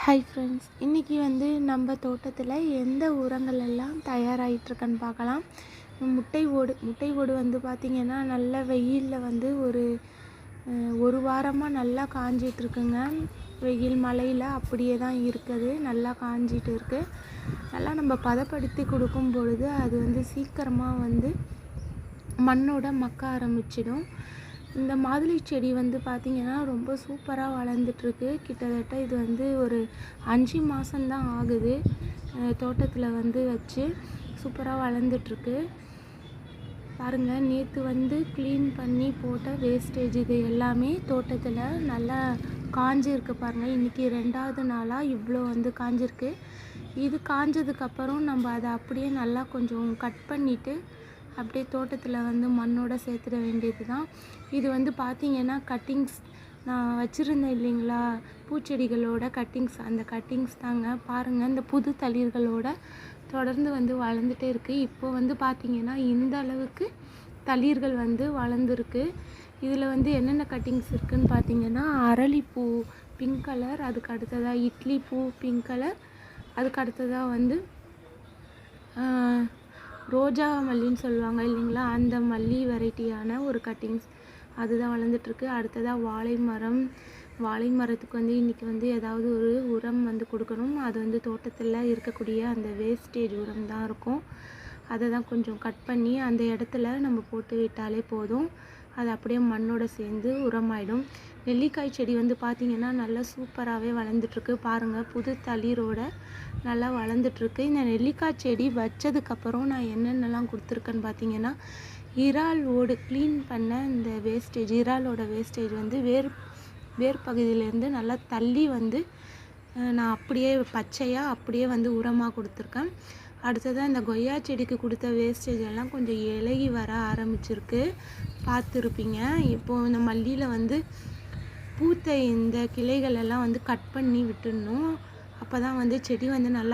Hi friends, இன்றைக்கி வந்து நம்ம தோட்டத்தில் எந்த உரங்கள் எல்லாம் தயாராகிட்டுருக்குன்னு பார்க்கலாம். முட்டை ஓடு வந்து பார்த்திங்கன்னா நல்ல வெயிலில் வந்து ஒரு வாரமாக நல்லா காஞ்சிட்ருக்குங்க. வெயில் மழையில் அப்படியே தான் இருக்குது, நல்லா காஞ்சிட்டு இருக்குது. நல்லா நம்ம பதப்படுத்தி கொடுக்கும் பொழுது அது வந்து சீக்கிரமாக வந்து மண்ணோட மக்க ஆரம்பிச்சிடும். இந்த மாதுளை செடி வந்து பார்த்திங்கன்னா ரொம்ப சூப்பராக வளர்ந்துட்டுருக்கு. கிட்டத்தட்ட இது வந்து ஒரு 5 மாதம்தான் ஆகுது தோட்டத்தில் வந்து வச்சு. சூப்பராக வளர்ந்துட்டுருக்கு பாருங்கள். நேற்று வந்து க்ளீன் பண்ணி போட்ட வேஸ்டேஜ் இது எல்லாமே தோட்டத்தில் நல்லா காஞ்சிருக்கு பாருங்கள். இன்றைக்கி 2வது நாளாக இவ்வளோ வந்து காஞ்சிருக்கு. இது காஞ்சதுக்கப்புறம் நம்ம அதை அப்படியே நல்லா கொஞ்சம் கட் பண்ணிவிட்டு அப்படியே தோட்டத்தில் வந்து மண்ணோடு சேர்த்துட வேண்டியது தான். இது வந்து பார்த்திங்கன்னா கட்டிங்ஸ் நான் வச்சுருந்தேன் இல்லைங்களா, பூச்செடிகளோட கட்டிங்ஸ், அந்த கட்டிங்ஸ் தாங்க. பாருங்கள், இந்த புது தளிர்களோட தொடர்ந்து வந்து வளர்ந்துட்டே இருக்குது. இப்போ வந்து பார்த்திங்கன்னா இந்த அளவுக்கு தளிர்கள் வந்து வளர்ந்துருக்கு. இதில் வந்து என்னென்ன கட்டிங்ஸ் இருக்குதுன்னு பார்த்திங்கன்னா, அரளிப்பூ பிங்க் கலர், அதுக்கு அடுத்ததாக இட்லி பூ பிங்க் கலர், அதுக்கு அடுத்ததாக வந்து ரோஜா மல்லின்னு சொல்லுவாங்க இல்லைங்களா, அந்த மல்லி வெரைட்டியான ஒரு கட்டிங்ஸ் அதுதான் வளர்ந்துட்டுருக்கு. அடுத்ததாக வாழை மரத்துக்கு வந்து இன்றைக்கி வந்து ஏதாவது ஒரு உரம் வந்து கொடுக்கணும். அது வந்து தோட்டத்தில் இருக்கக்கூடிய அந்த வேஸ்டேஜ் உரம் தான் இருக்கும். அதை தான் கொஞ்சம் கட் பண்ணி அந்த இடத்துல நம்ம போட்டு விட்டாலே போதும், அது அப்படியே மண்ணோடு சேர்ந்து உரமாயிடும். நெல்லிக்காய் செடி வந்து பார்த்திங்கன்னா நல்லா சூப்பராகவே வளர்ந்துட்டுருக்கு பாருங்கள். புது தளிரோட நல்லா வளர்ந்துட்டுருக்கு. இந்த நெல்லிக்காய் செடி வச்சதுக்கப்புறம் நான் என்னென்னலாம் கொடுத்துருக்கேன்னு பார்த்திங்கன்னா, இறால் ஓடு க்ளீன் பண்ண இந்த வேஸ்டேஜ், இறாலோட வேஸ்டேஜ் வந்து வேர் பகுதியிலேருந்து நல்லா தள்ளி வந்து நான் அப்படியே பச்சையாக அப்படியே வந்து உரமாக கொடுத்துருக்கேன். அடுத்ததாக இந்த கொய்யா செடிக்கு கொடுத்த வேஸ்டேஜ் எல்லாம் கொஞ்சம் இலகி வர ஆரம்பிச்சிருக்கு, பார்த்துருப்பீங்க. இப்போது இந்த மல்லியில் வந்து பூத்த இந்த கிளைகள் எல்லாம் வந்து கட் பண்ணி விட்டுடணும். அப்போ தான் வந்து செடி வந்து நல்லா